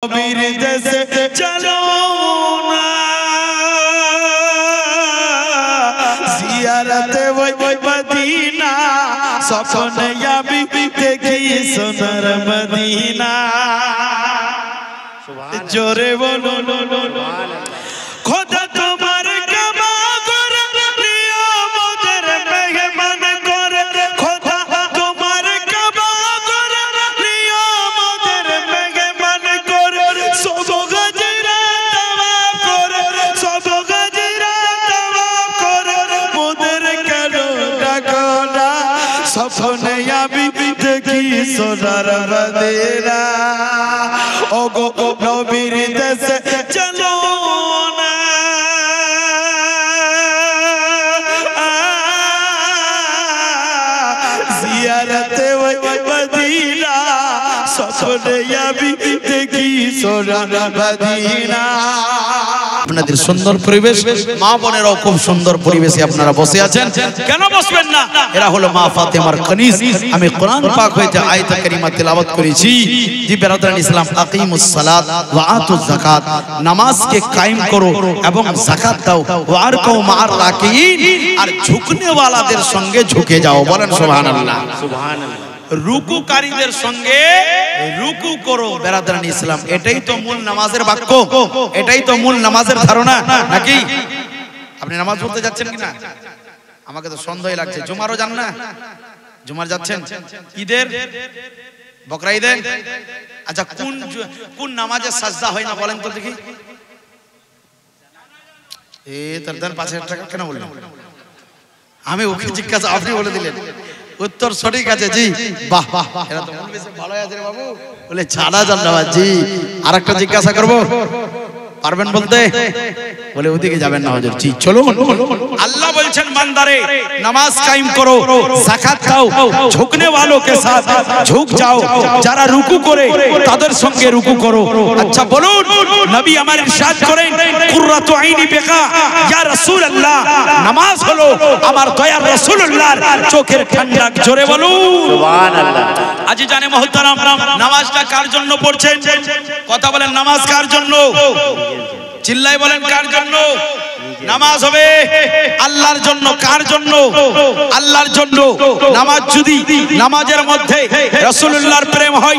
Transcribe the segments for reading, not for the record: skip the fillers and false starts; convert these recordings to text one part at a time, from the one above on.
নবীর দেশে চলো না জিয়ারতে ওই মদিনা স্বপ্নে আমি দেখি সোনার মদিনা জোরে বলো খোদা তোমার কাবা করে নিয়ামতের মেহমান করে খোদা তোমার কাবা করে নিয়ামতের মেহমান করে সব গজরা তাওয়াফ করে সব গজরা তাওয়াফ করে মোদের কেন ডাকো না স্বপ্নে আমি দেখি সোনার মদিনা ও গো নবীর দেশে চলো না জিয়ারতে ওই মদিনা স্বপ্নে আমি দেখি সোনার মদিনা। আপনাদের সুন্দর পরিবেশ, মা বোনেরাও খুব সুন্দর পরিবেশে আপনারা বসে আছেন, কেন বসবেন না? এরা হলো মা ফাতেমার কনিজ। আমি কোরআন পাক হইতে আয়াত কারিমা তেলাওয়াত করেছি। জি বিরাদরান ইসলাম, আকিমুস সালাত ওয়া আতুজ যাকাত, নামাজকে কায়েম করো এবং যাকাত দাও, ওয়া আরকাউ মা'আর রাকিঈন, আর ঝুঁকনে ওয়ালাদের সঙ্গে ঝুঁকে যাও। বলেন সুবহানাল্লাহ। সুবহানাল্লাহ। রুকুকারীদের সঙ্গে রুকু করো। বিরাদরান ইসলাম, এটাই তো মূল নামাজের বাক্য, এটাই তো মূল নামাজের ধারণা, নাকি? আপনি নামাজ পড়তে যাচ্ছেন কিনা? আমাকে তো সন্দেহ লাগছে। জুমারও যান না? জুমার যাচ্ছেন? ঈদের, বকরা ঈদে? আচ্ছা, কোন নামাজে সাজদা হয় না বলেন তো দেখি? তার দেন ৫০০০ টাকা কেন বললেন? আমি ওকে জিজ্ঞাসা, আপনি বলে দিলেন উত্তর সঠিক আছে। জি বাহ বাহ, এরা তো মন বেশি ভালো আছে রে বাবু। বলে ছাড়া জান্নাত। জি আরেকটা জিজ্ঞাসা করব, পারবেন বলতে? বলে ওদিকে যাবেন না হুজুর। জি চলুন। আল্লাহ বলছেন বান্দারে নামাজ কায়েম করো, যাকাত দাও, ঝুঁকনে ওয়ালোं के साथ ঝুঁক যাও, যারা রুকু করে তাদের সঙ্গে রুকু করো। আচ্ছা বলুন, নবী আমার ইরশাদ করেন কুররাতু আইনি বিকা ইয়া রাসূলুল্লাহ, নামাজ হলো আমার দয়ার রাসূলুল্লাহর চোখের ঠান্ডা। জোরে বলুন সুবহানাল্লাহ। আজি জানে মুহতারাম, নামাজটা কার জন্য পড়ছেন? কথা বলেন, নামাজ কার জন্য? চিল্লাই বলেন, কার জন্য নামাজ হবে? আল্লাহর জন্য। কার জন্য? আল্লাহর জন্য। নামাজ যদি নামাজের মধ্যে রাসূলুল্লাহর প্রেম হয়,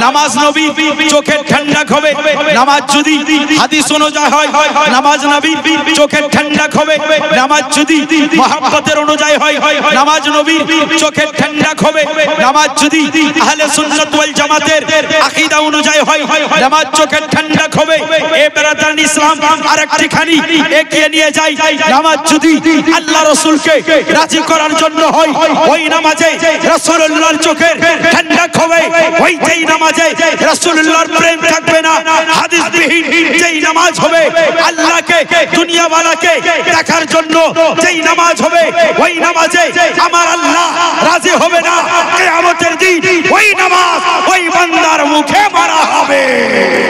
নামাজ নবী চোখের ঠান্ডা হবে। নামাজ যদি হাদিস অনুযায়ী হয়, নামাজ নবী চোখের ঠান্ডা হবে। নামাজ যদি মহব্বতের অনুযায়ী হয়, নামাজ নবী চোখের ঠান্ডা হবে। নামাজ যদি আহলে সুন্নাত ওয়াল জামাতের আকীদা অনুযায়ী হয়, নামাজ চোখের ঠান্ডা হবে। এ বিরাদরান ইসলাম, আরেকটি খানি এগিয়ে নিয়ে যাই। নামাজ যদি আল্লাহ রাসূলকে রাজি করার জন্য হয়, ওই নামাজে রাসূলুল্লাহর চোখের ঠান্ডা হবে। ওই যেই নামাজে রাসূলুল্লাহর প্রেম থাকবে না, হাদিস বিহীন যেই নামাজ হবে, আল্লাহকে দুনিয়া ওয়ালাকে দেখার জন্য যেই নামাজ হবে, ওই নামাজে আমার আল্লাহ রাজি হবে না। কিয়ামতের দিন ওই নামাজ ওই বান্দার মুখে মারা হবে।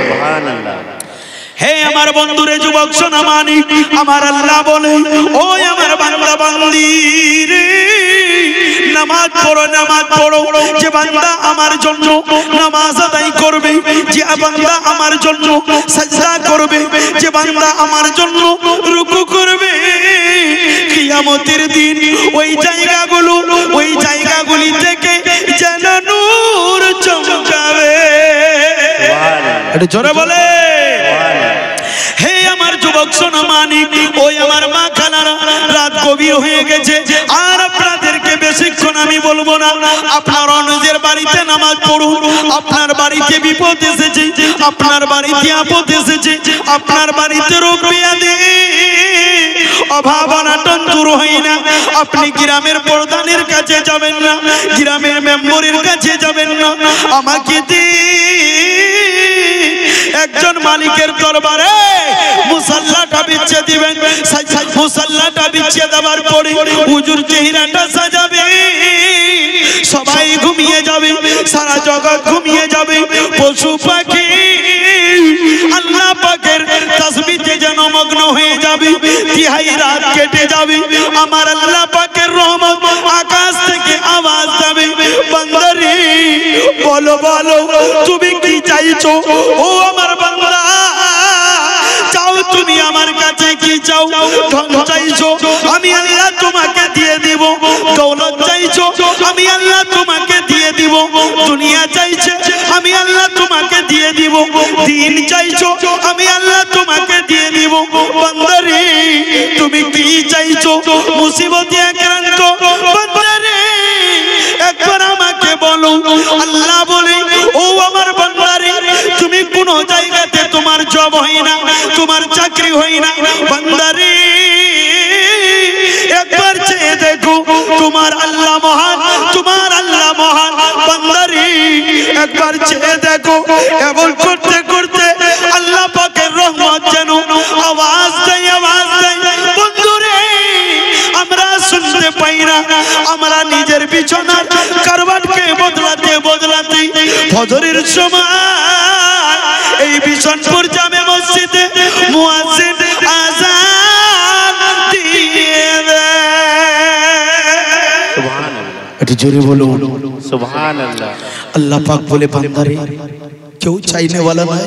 সুবহানাল্লাহ। হে আমার বন্ধুরে, যুবক সোনা মানি, আমার আল্লাহ বলে, ও আমার বান্দা বান্দি রে, নামাজ পড়ো, নামাজ পড়ো। যে বান্দা আমার জন্য নামাজ আদায় করবে, যে বান্দা আমার জন্য সাজদা করবে, যে বান্দা আমার জন্য রুকু করবে, কিয়ামতের দিন ওই জায়গাগুলি থেকে যেন নূর চমকাবে। এটা জোরে বলে। হে আমার যুবক সোনা মানিক, ওই আমার মা খালারা, রাত গভীর হয়ে গেছে, আর আপনাদেরকে বেশিক্ষণ আমি বলবো না। আপনার নিজের বাড়িতে নামাজ পড়ুন। আপনার বাড়িতে বিপদ এসেছে, আপনার বাড়িতে আপদ এসেছে, আপনার বাড়িতে রোগ ব্যাধি অভাব অনাটন দূর হয় না। আপনি গ্রামের প্রধানের কাছে যাবেন না, গ্রামের মেম্বরের কাছে যাবেন না, আমাকে একজন মালিকের দরবারে মুসাল্লাটা বিছিয়ে দিবেন। মুসাল্লাটা বিছিয়ে দেওয়ার পরে হুজুর চেহারাটা সাজাবে, সবাই ঘুমিয়ে যাবে, সারা জগৎ ঘুমিয়ে যাবে, পশু পাখি আল্লাহ পাকের তাসবিহে যেন মগ্ন হয়ে যাবে, তিহাই রাত কেটে যাবে। আমার আল্লাহ পাকের রহমত আকাশ থেকে আওয়াজ দেবে, বান্দারে বলো বলো তুমি কি চাইছো? ও আমার কি চাও? ধন চাইছো, আমি আল্লাহ তোমাকে দিয়ে দিব। দৌলত চাইছো, আমি আল্লাহ তোমাকে দিয়ে দিব। দুনিয়া চাইছে, আমি আল্লাহ তোমাকে দিয়ে দিব। দিন চাইছো, আমি আল্লাহ তোমাকে দিয়ে দিব। বান্দারে তুমি কি চাইছো? মুসিবতে আক্রান্ত বান্দারে একবার আমাকে বলো। আল্লাহ বলে, ও আমার বান্দারে, তুমি কোন জায়গাতে তোমার জব হয় না, তোমার চাকরি হয় না, বান্দারে একবার চেয়ে দেখো, তোমার আল্লাহ মহান, তোমার আল্লাহ মহান। বান্দারে একবার চেয়ে দেখো, এমন করতে করতে আল্লাহ পাকের রহমত যেন আওয়াজ দেয়, আওয়াজ দেয়। বন্ধুরে আমরা শুনতে পাই না, আমরা নিজের বিছানার কারবাটকে বদলাতে বদলাতে ফজরের সময় এই বিশনপুর জামে মসজিদে মুয়াজ্জিন আযান দিয়ে দেয়। সুবহানাল্লাহ, একটু জোরে বলুন সুবহানাল্লাহ। আল্লাহ পাক বলে, বান্দারে কেউ চাইনে वाला নাই,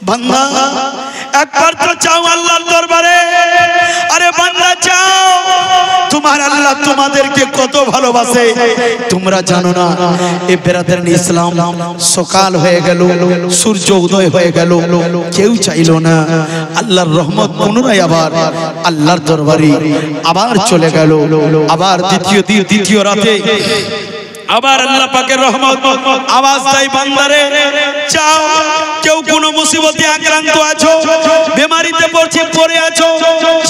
বান্দা একবার তো চাও আল্লাহর দরবারে। আরে বান্দা চাও, তোমার আল্লাহ তোমাদেরকে কত ভালোবাসে তোমরা জানো না। এই বেরাদারান ইসলাম সকাল হয়ে গেল, সূর্য উদয় হয়ে গেল, কেউ চাইলো না। আল্লাহর রহমত পুনরায় আবার আল্লাহর দরবারে আবার চলে গেল। আবার দ্বিতীয় রাতে আবার আল্লাহ পাকের রহমত আওয়াজ দেয়, বান্দারে চাও। কেউ কোন মুসিবতে আক্রান্ত আছো, বেমারিতে পড়ে আছো,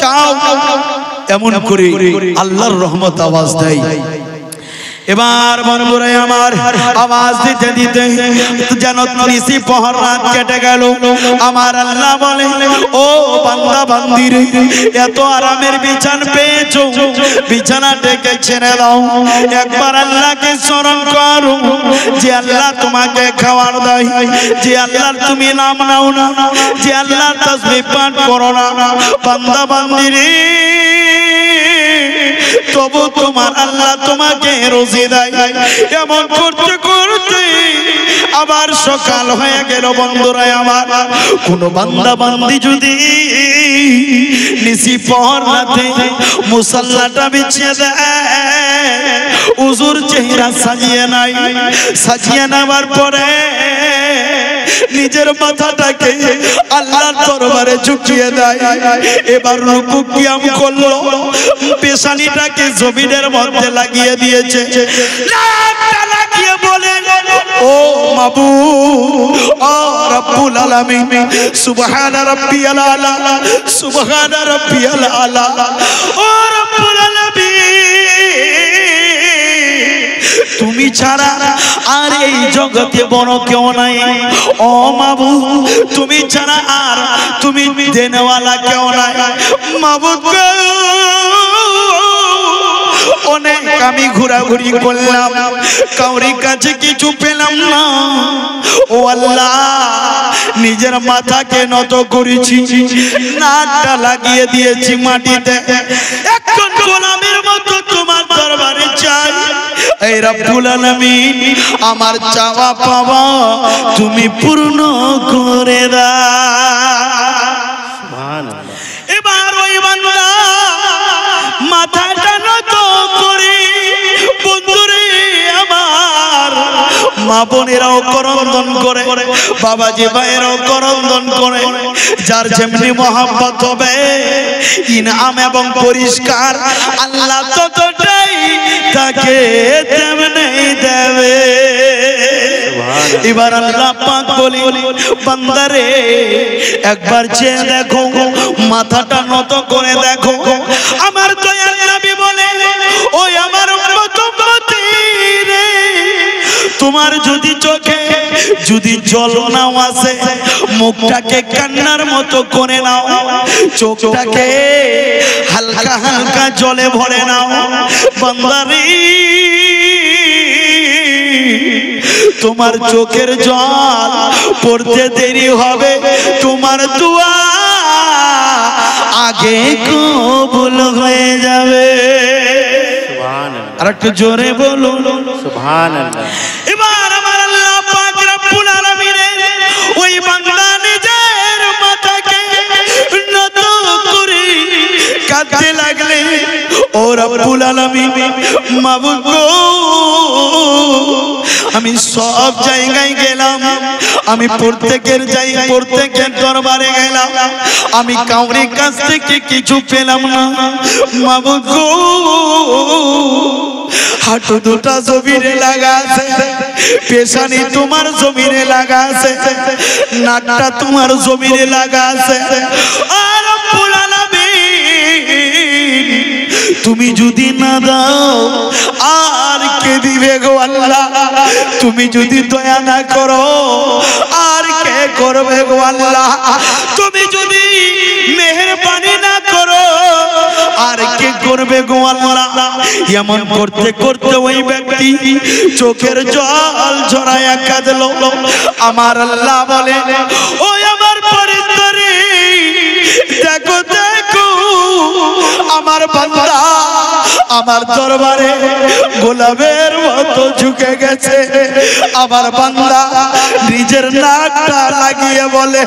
চাও। এমন করে আল্লাহর রহমত আওয়াজ দেয়। এবার বন্ধুরা আমার আওয়াজ দিতে দিতে যেন নিশি পহর রাত কেটে গেল। আমার আল্লাহ বলে, ও বান্দা বান্দিরে, এত আরামের বিছানা পেয়েছো, বিছানাটাকে ছেড়ে দাও। একবার আল্লাহকে স্মরণ করো, যে আল্লাহ তোমাকে খাবার দেয়, যে আল্লাহর তুমি নাম নাও না, যে আল্লাহর তাসবিহ পাঠ করো না। বান্দা বান্দিরে তবু তোমার আল্লাহ তোমাকে রোজি দেয়। এমন করতে করতে আবার সকাল হয়ে গেল। বন্ধুরা আমার, কোন বান্দা বান্দি যদি নিশি পহর রাতে মুসাল্লাটা বিছিয়ে দেয়, হুজুর চেহারা সাজিয়ে নাই, সাজিয়ে নেওয়ার পরে নিজের মাথাটাকে আল্লাহর দরবারে ঝুঁকিয়ে দেয়। এবার রুকু কিয়াম করলো, পেশানিটাকে জমিনের মধ্যে লাগিয়ে দিয়েছে। লাগিয়ে বলে, ও মাবুদ, ও রব্বুল আলামিন, সুবহানা রাব্বিয়াল আলা, সুবহানা রাব্বিয়াল আলা। ও রব্বুল আলামিন, তুমি ছাড়া আর এই জগতে বড় কেউ নাই। ও মাবুদ, তুমি ছাড়া আর তুমি দেনেওয়ালা কেউ নাই। মাবুদ গো, অনেক আমি ঘোরাঘুরি করলাম, কাউরি কাছে কিছু পেলাম না। ও আল্লাহ, নিজের মাথাকে নত করেছি, নাকটা লাগিয়ে দিয়েছি মাটিতে। এখন গোলামের মতো তোমার দরবারে চাই, এই রব্বুল আলামিন আমার চাওয়া পাওয়া তুমি পূর্ণ করে দাও। সুবহানাল্লাহ। এবার ওই বান্দা মাথাটা নত করে, বন্ধুরে আমার মা বোনেরাও করন্দন করে, বাবাজি ভাইয়েরাও করন্দন করে। যার যেমনি মহব্বত হবে, ইনাম এবং পরিষ্কার আল্লাহ ততটাই তাকে তেমনি দেবে। এবার আল্লাহ পাক বলি, বান্দারে একবার চেয়ে দেখো, মাথাটা নত করে দেখো। আমার দয়াল নবী বলে, ওই আমার উম্মত রে, তোমার যদি চোখে যদি জল নাও আসে, মুখটাকে কান্নার মতো করে নাও, চোখটাকে হালকা হালকা জলে ভরে নাও। বান্দারে তোমার চোখের জল পড়তে দেরি হবে, তোমার দোয়া আগে কবুল হয়ে যাবে। সুবহানাল্লাহ। আর একটু জোরে বলুন সুবহানাল্লাহ। এবার আমার আল্লাহ পাক রব্বুল আলামিন ওই বান্দা নিজের মাথাকে নত করে ও রব্বুল আলামিন মাবুদ গো আমি সব জায়গায় গেলাম, আমি প্রত্যেকের দরবারে গেলাম, আমি কাউরি কাছ থেকে কিছু পেলাম না। মাবুদ গো হাঁটু দুটা জমিনে লাগা আছে, পেশানি তোমার জমিনে লাগা আছে, নাকটা তোমার জমিনে লাগা আছে। আর রব্বুল আলামিন তুমি যদি না দাও আর কে দিবে গো আল্লাহ? তুমি যদি দয়া না করো আর কে করবে গো আল্লাহ? তুমি যদি মেহেরবানি না করো আর কে করবে গো আল্লাহ? এমন করতে করতে ওই ব্যক্তি চোখের জল ঝরায়া কাঁদলো। আমার আল্লাহ বলে ও আমার পরিত্রাণী, দেখো দেখো আমার বান্দা আমার দরবারে গোলাপের মতো ঝুঁকে গেছে। আমার বান্দা নিজের নাকটা লাগিয়ে বলে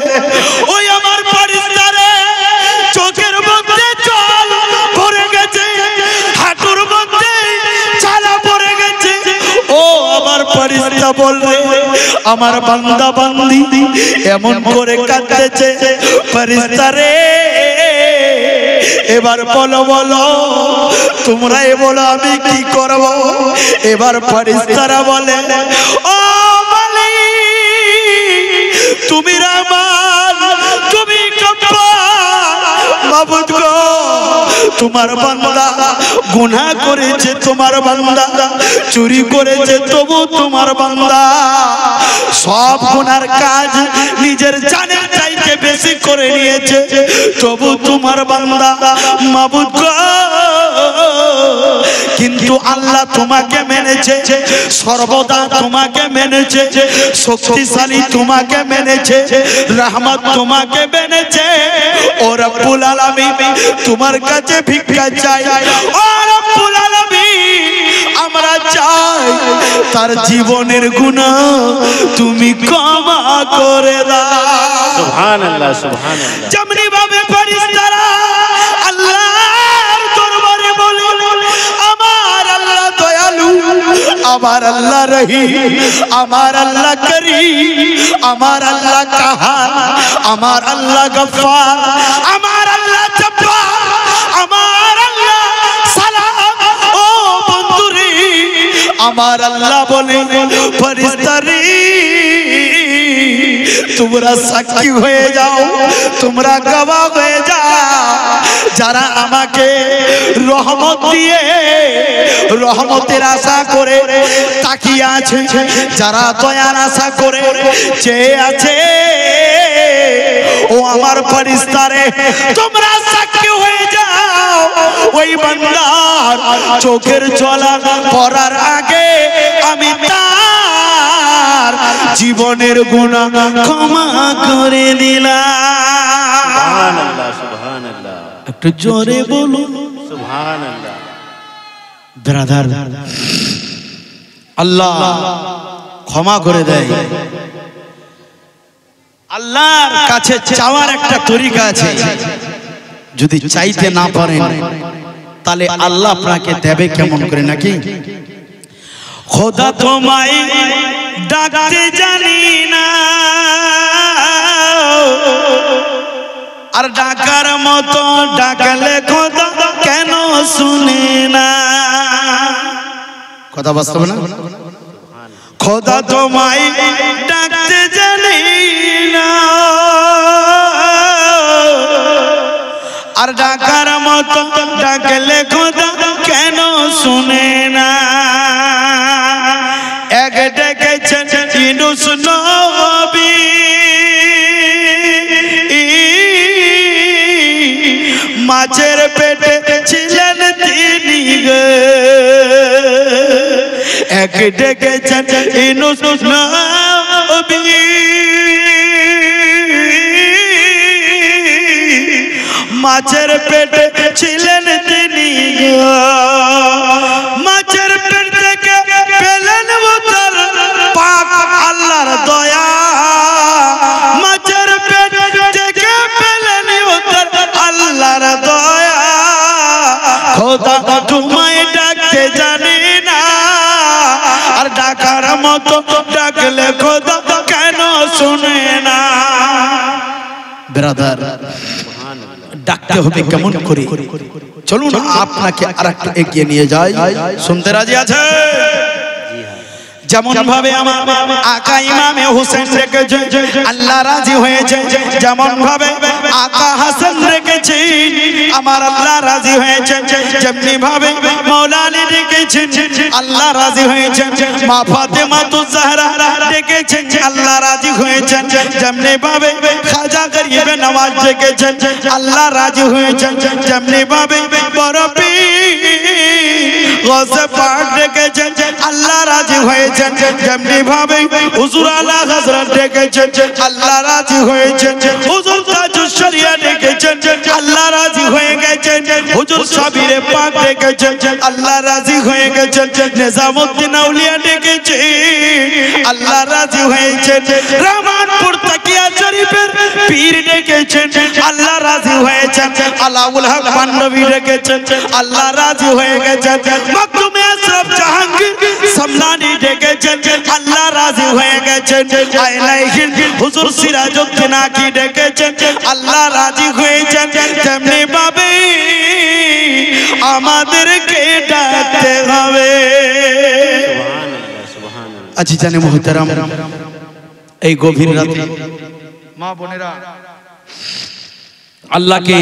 ওই আমার পরিত্রাণী, চোখের মধ্যে জল ভরে গেছে, হাঁটুর মধ্যে চালা পড়ে গেছে। ও আমার পরিত্রাণী বলবে আমার বান্দা বান্দি এমন করে কাঁদতেছে। পরিত্রাণী এবার বলো বলো তোমরাই বলো আমি কি করব? এবার ফেরেশতারা বলে ও মালিক তুমি রহমান, তুমি গফফার, মাবুদ গো তোমার বান্দা গুনাহ করেছে, তোমার বান্দা চুরি করেছে, তবু তোমার বান্দা সব গুনার কাজ নিজের জানের চাইতে বেশি করে নিয়েছে, তবু তোমার বান্দা মাবুদ গো কিন্তু আল্লাহ তোমাকে মেনেছে, সর্বদা তোমাকে মেনেছে, শক্তিশালী তোমাকে মেনেছে, রহমত তোমাকে মেনেছে। ও রব্বুল আলামিন তোমার কাছে ভিক্ষা চাই। ও রব্বুল আলামিন আমরা চাই তার জীবনের গুনাহ তুমি ক্ষমা করে দাও। সুবহানাল্লাহ সুবহানাল্লাহ। যেমনি ভাবে ফেরেশতারা আল্লাহর দরবারে বলে আমার আল্লাহ দয়ালু, আমার আল্লাহ রহিম, আমার আল্লাহ করিম, আমার আল্লাহ কাহার, আমার আল্লাহ গফফার, আমার আল্লাহ জব্বার, আমার আল্লাহ সালাম। ও বন্ধুরে আমার আল্লাহ বলে ফেরেশতারে তোমরা সাক্ষী হয়ে যাও, তোমরা গবাহ হয়ে যাও, যারা আমাকে রহমত দিয়ে রহমতের আশা করে তাকিয়ে আছে, যারা দয়ার আশা করে চেয়ে আছে, ও আমার ফেরেশতারে তোমরা সাক্ষী হয়ে যাও ওই বান্দার চোখের জল পড়ার আগে আমি তার জীবনের গুনাহ ক্ষমা করে দিলাম। সুবহানাল্লাহ সুবহানাল্লাহ। একটু জোরে বলুন সুবহানাল্লাহ। ব্রাদার আল্লাহ ক্ষমা করে দেয়। আল্লাহর কাছে চাওয়ার একটা তরিকা আছে, যদি চাইতে না পারেন তাহলে আল্লাহ আপনাকে দেবে কেমন করে নাকি? খোদা তোমায় ডাকতে জানি না আর ডাকার মতো ডাকলে খোদা কেন শুনে না? কথা বাস্তব না? খোদা তোমায় ডাকতে জানি না আর ডাকার মতো ডাকলে খোদা কেন শুনে না? এক ডেকেছেন ইউনূস নবী, মাছের পেটে ছিলেন তিনি গো। এক ডেকেছেন ইউনূস নবী, মাছের পেটে ছিলেন তিনি গো। মাছের পেট থেকে পেলেন উত্তর পাক আল্লাহর দয়া, মাছের পেট থেকে পেলেন উত্তর আল্লাহর দয়া। খোদা মতো ডাকলে খোদা কেন শুনে না? ব্রাদার, ডাকতে হবে কেমন করে? চলুন আপনাকে আরেকটু এগিয়ে নিয়ে যাই। শুনতে রাজি আছে? যেমন ভাবে আমার আকা ইমামে হোসেন রেখেছে আল্লাহ রাজি হয়েছে, যেমন ভাবে আকা হাসান রেখেছে আমার আল্লাহ রাজি হয়েছে, যেমনি ভাবে মাওলা আলী রেখেছে আল্লাহ রাজি হয়েছে, মা ফাতেমা তো জাহরা রেখেছে আল্লাহ রাজি হয়েছে, যেমনি ভাবে খাজা গরিবে নওয়াজ রেখেছে আল্লাহ রাজি হয়েছে, যেমনি ভাবে বড় পীর গৌসে পাক রেখেছে আল্লাহ রাজি হয়েছে, যেমনি ভাবে হুজুর আলা হযরত ডেকেছেন আল্লাহ রাজি হয়েছেন, হুজুর তাজুল শরিয়া ডেকেছেন আল্লাহ রাজি হয়ে গেছেন, হুজুর সাবিরে পাক ডেকেছেন আল্লাহ রাজি হয়ে গেছেন, নিজামউদ্দিন আউলিয়া ডেকেছেন আল্লাহ রাজি হয়েছেন, রহমানপুর তাকিয়া শরীফের পীর ডেকেছেন আল্লাহ রাজি হয়েছেন, আলাউল হক পান্ডবী ডেকেছেন আল্লাহ রাজি হয়ে গেছেন, মখদুমে আশরাফ জাহাঙ্গীর সামলানি ডেকেছেন আল্লাহ রাজি হয়ে গেছেন, আয়নায়ে হিন্দ হুজুর সিরাজউদ্দিন আকি ডেকেছেন আল্লাহ রাজি হয়েছেন, তেমনি ভাবে আমাদেরকে ডাকতে হবে। আজি জানে মুহতারাম, এই গভীর রাতে মা বোনেরা আল্লাহকে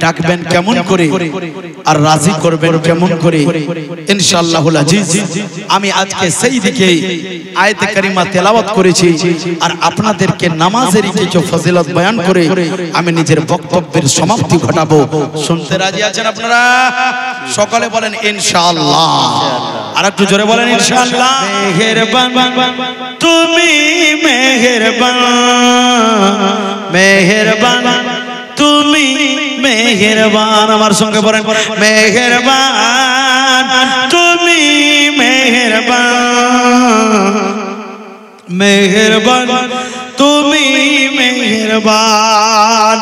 ডাকবেন কেমন করে আর রাজি করবেন কেমন করে? ইনশাআল্লাহুল আজিজ আমি আজকে সেই দিকে আয়াতে কারিমা তেলাওয়াত করেছি আর আপনাদেরকে নামাজের কিছু ফজিলত বয়ান করে আমি নিজের বক্তব্যের সমাপ্তি ঘটাবো। শুনতে রাজি আছেন আপনারা? সকলে বলেন ইনশাআল্লাহ। আর একটু জোরে বলেন ইনশাআল্লাহ। মেহেরবান তুমি মেহেরবান, মেহেরবান তুমি মেহেরবান, আমার সঙ্গে বলেন মেহেরবান তুমি মেহেরবান, মেহেরবান তুমি মেহেরবান,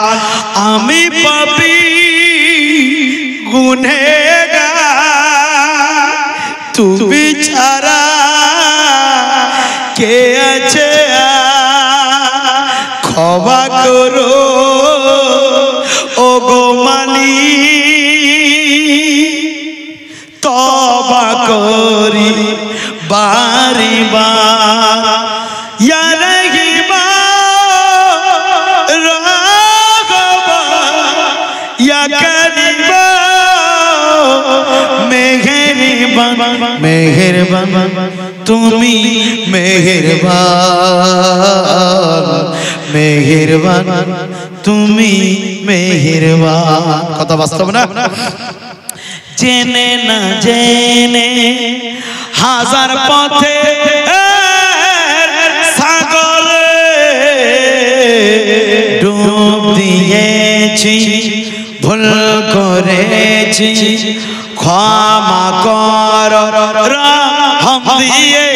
আমি পাপী গুনেহগার তুমি ছাড়া কে আছে ক্ষমা করো ও গো মালিক, তওবা করি বারি বার, ইয়া রহিমান রহমান ইয়া করিম মেহেরবান, মেহেরবান তুমি মেহেরবান, মেহেরবান তুমি মেহেরবান। কথা বাস্তব না? জেনে না জেনে হাজার পথে সাগরে ডুব দিয়েছি, ভুল করেছি ক্ষমা কর রহম দিয়ে,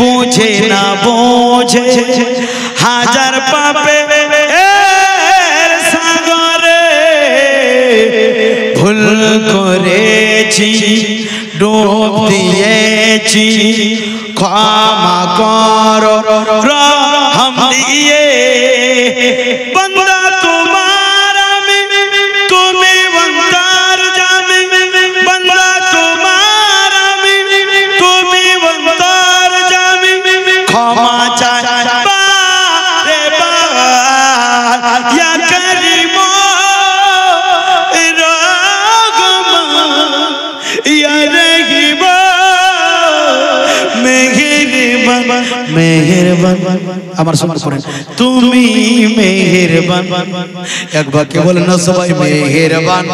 বুঝে না বোঝে হাজার পাপে সাগরে ভুল করেছি, ডুব দিয়েছি ক্ষমা কর রহম দিয়ে, বান্দা তোমার আমি তুমি বান্দার জামি, বান্দা তোমার আমি তুমি বান্দার জামি, ক্ষমা চাই বারে বার, ইয়া করিম রহমান ইয়া রহিম মেহেরবান, মেহেরবান আমার সমান করেন তুমি মেহেরবান। একবার কে বলেন না সবাই মেহেরবান,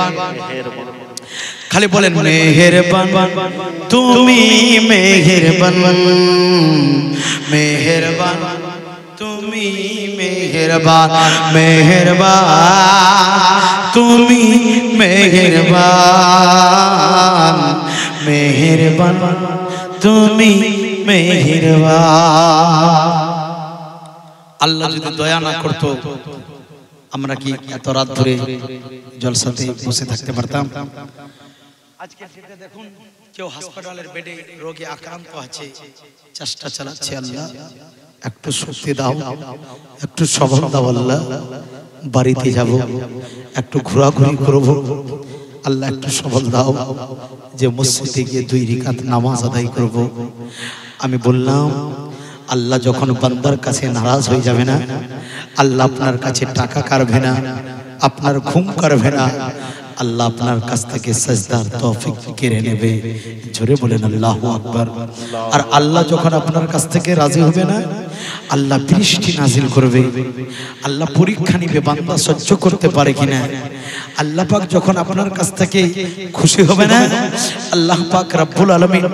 খালি বলেন মেহেরবান তুমি মেহেরবান, মেহেরবান তুমি মেহেরবান, মেহেরবান তুমি মেহেরবান, মেহেরবান তুমি মেহেরবান। আল্লাহ যদি দয়া না করতো আমরা কি এত রাত ধরে জলসাতে বসে থাকতে পারতাম? আজকে সেটা দেখুন কেউ হাসপাতালের বেডে রোগে আক্রান্ত আছে, চেষ্টা চালাচ্ছে আল্লাহ একটু শক্তি দাও, একটু সবল দাও আল্লাহ, বাড়িতে যাব, একটু ঘোরাঘুরি করব আল্লাহ, একটু সবল দাও যে মসজিদে গিয়ে 2 রাকাত নামাজ আদায় করব। আমি বললাম আল্লাহ যখন বান্দার কাছে নারাজ হয়ে যাবে না, আল্লাহ আপনার কাছে টাকা কাড়বে না, আপনার ঘুম কাড়বে না, আল্লাহ আপনার কাছ থেকে সাজদার তৌফিক কেড়ে নেবে। জোরে বলেন আল্লাহু আকবার। আর আল্লাহ যখন আপনার কাছ থেকে রাজি হবে না, আল্লাহ বৃষ্টি নাজিল করবে। আল্লাহ পরীক্ষা নিবে বান্দা সহ্য করতে পারে কিনা। আল্লাহ পাক যখন আপনার কাছ থেকে খুশি হবে না, আল্লাহ পাক রব্বুল আলামিন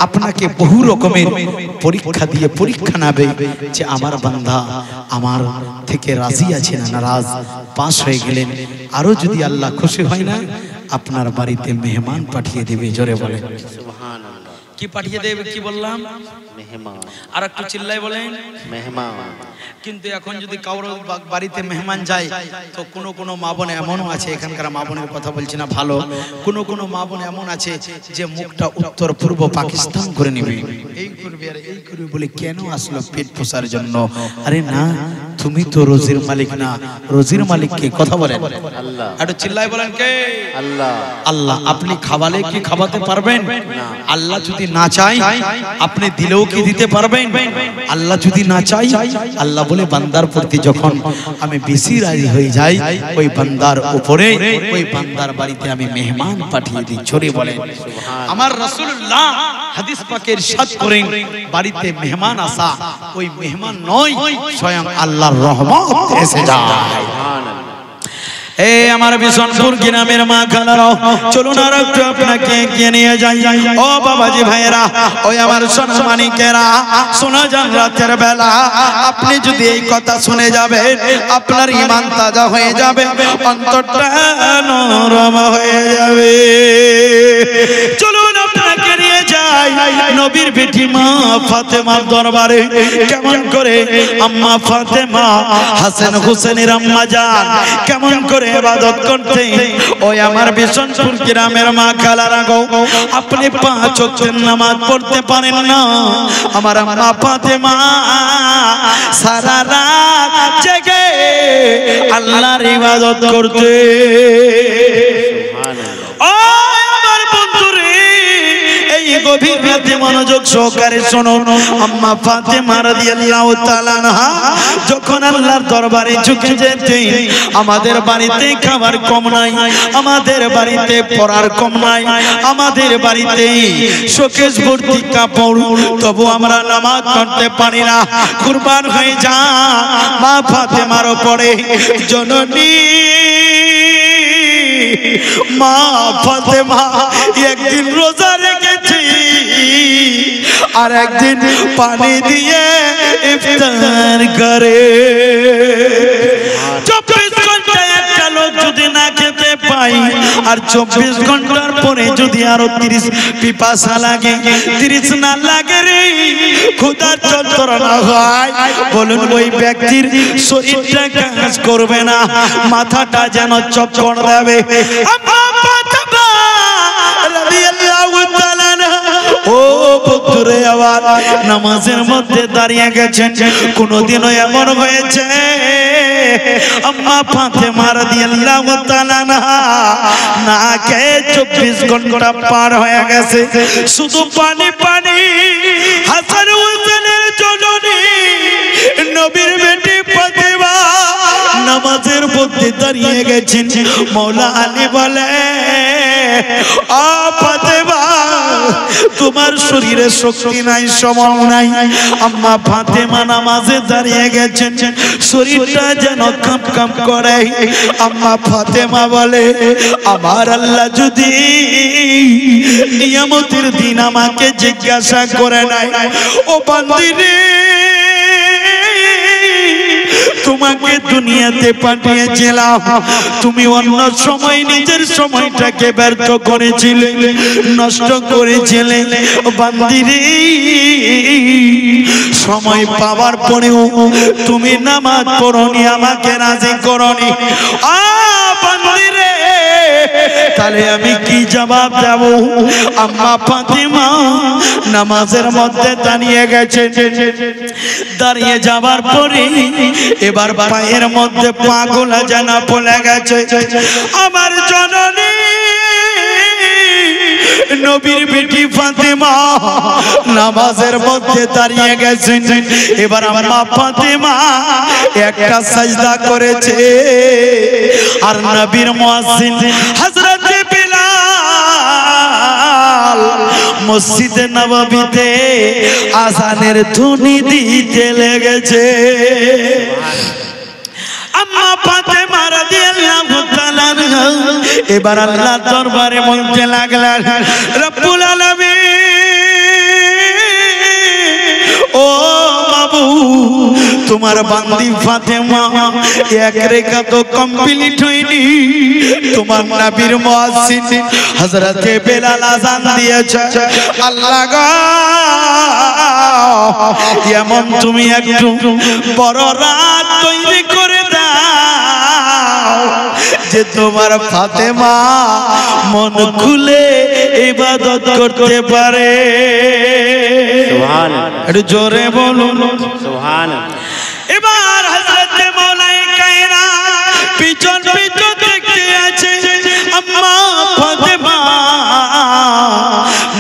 আপনাকে বহু রকমের পরীক্ষা দিয়ে পরীক্ষা নেবে যে আমার বান্দা আমার থেকে রাজি আছে না নারাজ। পাস হয়ে গেলেন, আরো যদি আল্লাহ খুশি হয় না, আপনার বাড়িতে মেহমান পাঠিয়ে দেবে। জোরে বলেন সুবহানাল্লাহ। কি পাঠিয়ে দেবে? কি বললাম? মেহমান। আর একটু চিল্লাই বলেন মেহমান। কিন্তু এখন যদি কারোর বাড়িতে মেহমান যায়, তো কোনো কোনো মা বোন এমনও আছে, এখানকার মা বোনের কথা বলছি না, ভালো কোনো কোনো মা বোন এমন আছে যে মুখটা উত্তর পূর্ব পাকিস্তান করে নেবে, এই করবে আর এই করবে বলে কেন আসলো? পেট পোষার জন্য। আরে না, তুমি তো রোজির মালিক না, রোজির মালিক কে? কথা বলেন আল্লাহ। একটু চিল্লাই বলেন কে? আল্লাহ। আল্লাহ। আপনি খাওয়ালে কি খাওয়াতে পারবেন? আল্লাহ যদি না চাই আপনি দিলেও কি দিতে পারবেন? আল্লাহ যদি না চাই, আল্লাহ বলে বান্দার প্রতি যখন আমি বেশি রাজি হয়ে যাই, ওই বান্দার উপরে ওই বান্দার বাড়িতে আমি মেহমান পাঠিয়ে দিই। জোরে বলেন আমার রাসূলুল্লাহ হাদিস পাকে ইরশাদ করেন, বাড়িতে মেহমান আসা ওই মেহমান নয়, স্বয়ং আল্লাহর রহমত এসে যায়। সুবহানাল্লাহ। এ আমার বিশনপুর গ্রামের মা খালারা, চলুন আর একটু আপনাকে এগিয়ে নিয়ে যাই। ও বাবাজি ভাইরা, ওই আমার সোনা মানিকেরা, শোনা যান রাতের বেলা আপনি যদি এই কথা শুনে যাবেন, আপনার ঈমান তাজা হয়ে যাবে, অন্তরটা নরম হয়ে যাবে। চলুন আপনাকে নিয়ে যাই নবীর বেটি মা ফাতেমার দরবারে। কেমন করে আম্মা ফাতেমা হাসান হোসেনের আম্মা জান কেমন করে ইবাদত করতে। ওই আমার বিশনপুর গ্রামের মা খালারা গো, আপনি 5 ওয়াক্তের নামাজ পড়তে পারেন না, আমার আম্মা ফাতেমা সারা রাত জেগে আল্লাহর ইবাদত করতে। সুবহানাল্লাহ। ও আমার বন্ধুরে, এই গভীর রাতে মনোযোগ সহকারে শুনুন। আম্মা ফাতেমা রাদিয়াল্লাহু তাআলা আনহা যখন আল্লাহর দরবারে ঝুঁকে যেতেন, আমাদের বাড়িতে খাবার কম নাই, আমাদের বাড়িতে পড়ার কম নাই, আমাদের বাড়িতে শোকেস ভর্তি কাপড়, তবু আমরা নামাজ পড়তে পারি না। কুরবান হয়ে যা মা ফাতেমার উপরে জননী মা ফাতেমা একদিন রোজা রেখেছি, আর একদিন পানি দিয়ে ইফতার করে। 24 ঘন্টা একটা লোক যদি না খেতে পাই, আর 24 ঘন্টার পরে যদি আরো 30 পিপাসা লাগে, 30 না লাগে রে, ক্ষুধার যন্ত্রণা হয়, বলুন ওই ব্যক্তির শরীরটা কাজ করবে না, মাথাটা যেন চক্কর দেবে। ও বন্ধুরে, আবার নামাজের মধ্যে দাঁড়িয়ে গেছেন। কোনদিনও এমন হয়েছে আম্মা ফাতেমা রাদিয়াল্লাহু তাআলা না খেয়ে 24 ঘন্টা পার হয়ে গেছে, শুধু পানি পানি। হাসান হোসেনের জননী নবীর বেটি ফাতেমা নামাজের মধ্যে দাঁড়িয়ে গেছেন। মওলা আলী বলে, ও ফাতেমা তোমার শরীরে শক্তি নাই, সময় নাই। আম্মা ফাতেমা নামাজে দাঁড়িয়ে গেছেন, শরীরটা যেন কাঁপ কাঁপ করে। আম্মা ফাতেমা বলে, আমার আল্লাহ যদি কিয়ামতের দিন আমাকে জিজ্ঞাসা করে নাই, ও বান্দিরে তোমাকে দুনিয়াতে পাঠিয়েছিলাম, তুমি অন্য সময় নিজের সময়টাকে ব্যর্থ করেছিলে, নষ্ট করেছিলে। বান্দিরে সময় পাওয়ার পরেও তুমি নামাজ পড়নি, আমাকে রাজি করনি। বান্দি রে, তাহলে আমি কি জবাব দেব? আম্মা ফাতিমা নামাজের মধ্যে দাঁড়িয়ে গেছে। দাঁড়িয়ে যাবার পরে এবার পায়ের মধ্যে পা গোলা জানা পড়ে গেছে। আমার জননী নবীর বেটি ফাতেমা নামাজের মধ্যে দাঁড়িয়ে গেছেন। এবার আম্মা ফাতেমা একটা সাজদা করেছে, আর নবীর মুয়াজ্জিন হযরত বিলাল মসজিদে নববীতে আযানের ধ্বনি দিতে লেগেছে। আম্মা ফাতেমা রাদিয়াল্লাহু তাআলা এবার আল্লাহর দরবারে বলতে লাগলেন, রব্বুল আলামিন, ও বাবু, তোমার বান্দি ফাতেমা এক রেখা তো কমপ্লিট হয়নি, তোমার নবীর মুয়াজ্জিন হযরতে বেলাল আযান দিয়েছে। আল্লাহ গো, এমন তুমি একটু বড় রাত তৈরি করে দাও যে তোমার ফাতেমা মন খুলে ইবাদত করতে পারে। সুবহানাল্লাহ, একটু জোরে বলুন সুবহানাল্লাহ। এবার হযরত মওলাই কায়নাত পিছন পিছন দেখতে আছে। আম্মা ফাতেমা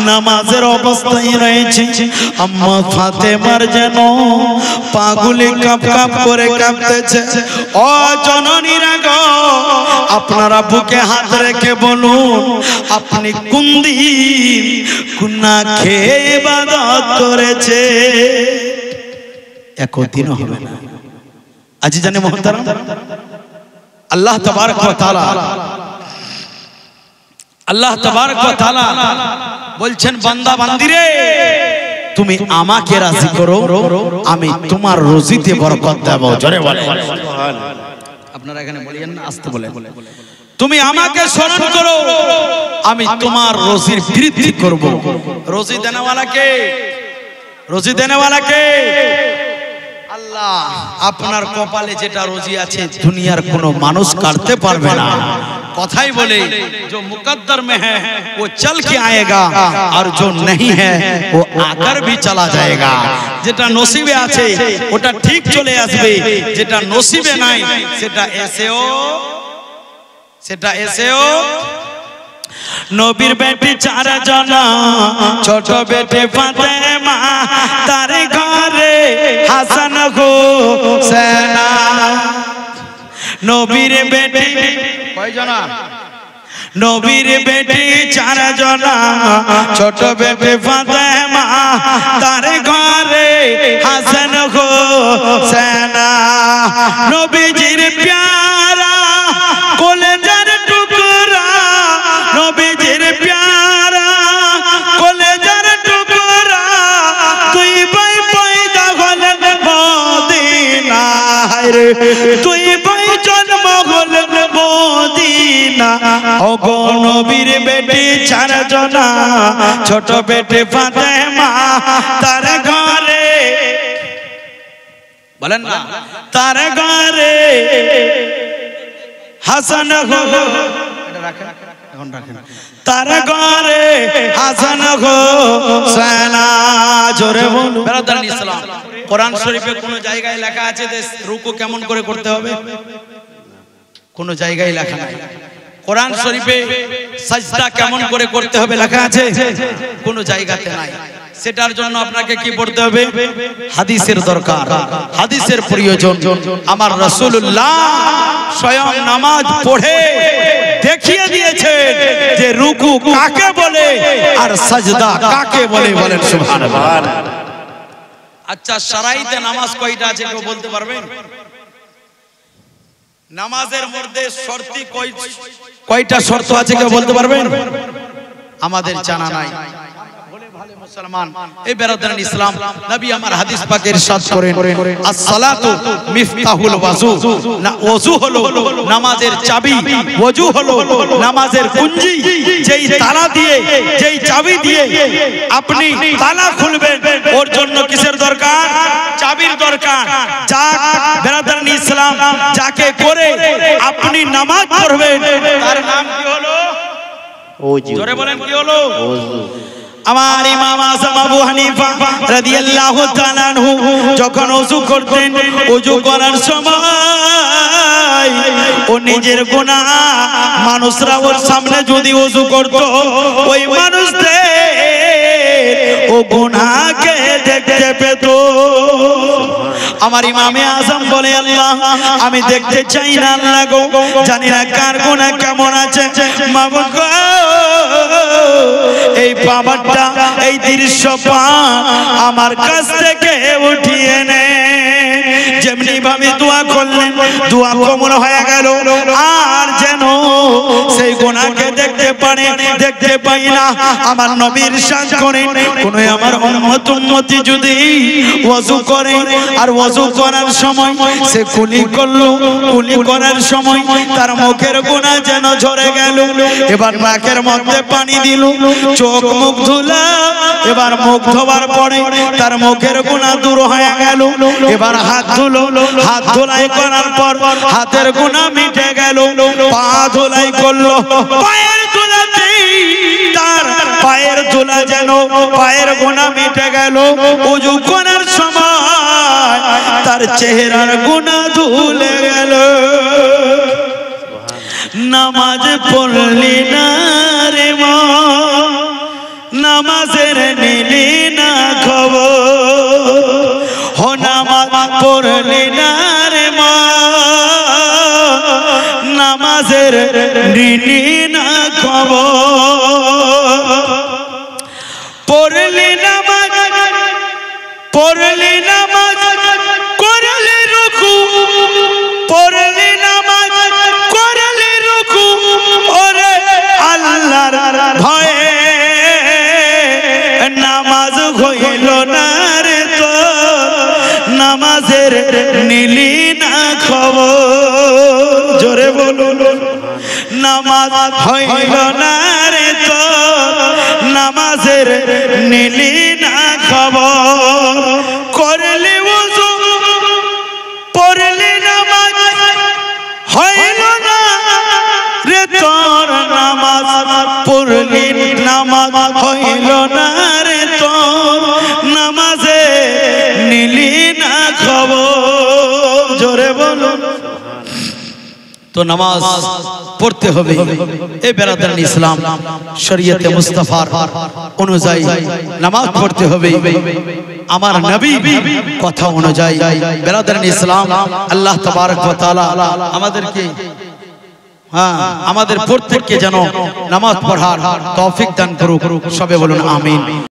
নামাজের অবস্থায় রয়েছে। আম্মা ফাতেমার যেন পাগুলি কাঁপ কাঁপ করে কাঁপতেছে। ও জননীরা গো, আপনারা বুকে হাত রেখে বলুন, আপনি কোন দিন গুনাহ খেয়ে ইবাদত করেছে? একদিনও হবে না। আজিজানে মুহতারাম, আল্লাহ তাবারক ওয়া তাআলা বলছেন, বান্দা বান্দিরে, তুমি আমাকে রাজি করো, আমি তোমার রুজিতে বরকত দেব। জোরে বলেন সুবহানাল্লাহ। আপনারা এখানে বলেন না, আস্তে বলেন। তুমি আমাকে স্মরণ করো, আমি তোমার রুজির বৃদ্ধি করব। রুজি দেনেওয়ালা কে? রুজি দেনেওয়ালা কে? আল্লাহ। আপনার কপালে যেটা রুজি আছে দুনিয়ার কোনো মানুষ কাটতে পারবে না। কথাই বলে, जो मुकद्दर में है वो चल के आएगा, और जो नहीं है वो आकर भी चला जाएगा। যেটা নসিবে আছে ওটা ঠিক চলে আসবে, যেটা নসিবে নাই সেটা এসেও। নবীর বেটি চারজন, ছোট বেটি ফাতেমা, তার ঘরে হাসান হোসেন। নবীর বেটি কয়জনা? নবীর বেটি চারজন, ছোট বেটি ফাতেমা, তার ঘরে হাসান হোসেন। নবীজির প্যারা কলেজার টুকরা, নবীজির প্যারা কলেজার টুকরা, তুই ভাই পয়দা হলেন মদিনায় রে, তুই ভাই জন্ম হলেন মদিনা। ও গো নবীর বেটি চারজনা, ছোট বেটি ফাতেমা, তার ঘরে, বলেন না, তার ঘরে হাসান তার ঘরে হাসান হোসেন। জোরে বলুন বেরাদারান ইসলাম। কোরআন শরীফে কোন জায়গায় লেখা আছে যে রুকু কেমন করে করতে হবে? কোন জায়গায় লেখা নাই। কোরআন শরীফে সাজদা কেমন করে করতে হবে লেখা আছে? কোন জায়গাতে নাই। সেটার জন্য আপনাকে কি পড়তে হবে? হাদিসের দরকার, হাদিসের প্রয়োজন। আমার রাসূলুল্লাহ স্বয়ং নামাজ পড়ে দেখিয়ে দিয়েছেন যে রুকু কাকে বলে আর সাজদা কাকে বলে। বলেন সুবহানাল্লাহ। আচ্ছা, শরাইতে নামাজ কয়টা আছে কেউ বলতে পারবেন? নামাজের মধ্যে শর্তি কয়টা শর্ত আছে কেউ বলতে পারবেন? আমাদের জানা নাই। মুসলমান এই বেরাদারান ইসলাম নবী আমার হাদিস পাকে ইরশাদ করেন as-সালাতু মিফতাহুল ওযু ওযু হলো নামাজের চাবি ওযু হলো নামাজের কুঞ্জি যেই তালা দিয়ে যেই চাবি দিয়ে আপনি তালা খুলবেন ওর জন্য কিসের দরকার চাবির দরকার যা বেরাদারান ইসলাম যাকে করে আপনি নামাজ পড়বেন তার নাম কি হলো ওযু জোরে বলেন কি হলো ওযু আমার ইমাম আযম আবু হানিফা রাদিয়াল্লাহু তাআলা আনহু যখন ওযু করতেন ওযু করার সময় ও নিজের গুনাহ মানুষরা ওর সামনে যদি ওযু করত ওই মানুষদের ও গুনাহকে দেখতে পেত আমার ইমামে আযম বলে আল্লাহ আমি দেখতে চাই না আল্লাহ গো জানি না কার গুনাহ কেমন আছে মাবুদ গো এই পাবাটা এই দৃশ্য আমার কাছ থেকে উঠিয়ে নে যেমনি ভাবে দোয়া করলেন দোয়া কবুল হয়ে গেল আর যেন সেই গুনাহকে দেখতে পাই না আমার নবীর শান করেন কোন আমার উম্মতি যদি ওযু করে আর ওযু করার সময় সে কুলি করলো কুলি করার সময় তার মুখের গুনাহ যেন ঝরে গেল এবার নাকের মধ্যে পানি দিল চোখ মুখ ধুলা এবার মুখ ধোয়ার পরে তার মুখের গুনাহ দূর হয়ে গেল এবার হাত ধুলো হাত ধুলাই করার পর হাতের গুনাহ মিটে গেল পা ধুলাই করলো পায়ের ধুলাতে তার পায়ের ধুলা যেন পায়ের গুনাহ মিটে গেল ওযু করার সময় তার চেহারার গুনাহ ধুলে গেল নামাজ পড়লি না রে মা নামাজের নিলি না খবর হো নামাজ পড়লি না রে মা নামাজের নিলি না খবর পড়লি নামাজ করলি রুকু পড়লি নামাজ করলি রুকু ওরে আল্লাহর ভয়ে নামাজ হইল না রে তো নামাজের নিলি না খবর জোরে বলুন নামাজ হইল না রে তো নামাজের নিলি না খবর করলি ওযু পড়লি নামাজ হইল না রে তোর নামাজ পড়লি নামাজ হইল না রে তোর নামাজে নিলি না খবর জোরে বলুন তো নামাজ পড়তে হবে এই বেরাদারান ইসলাম শরীয়তে মুস্তাফার অনুযায়ী নামাজ পড়তে হবে আমার নবী কথা অনুযায়ী বেরাদারান ইসলাম আল্লাহ তাবারক ওয়া তাআলা আমাদেরকে আমাদের প্রত্যেককে যেন নামাজ পড়ার তৌফিক দান করুক সবে বলুন আমিন।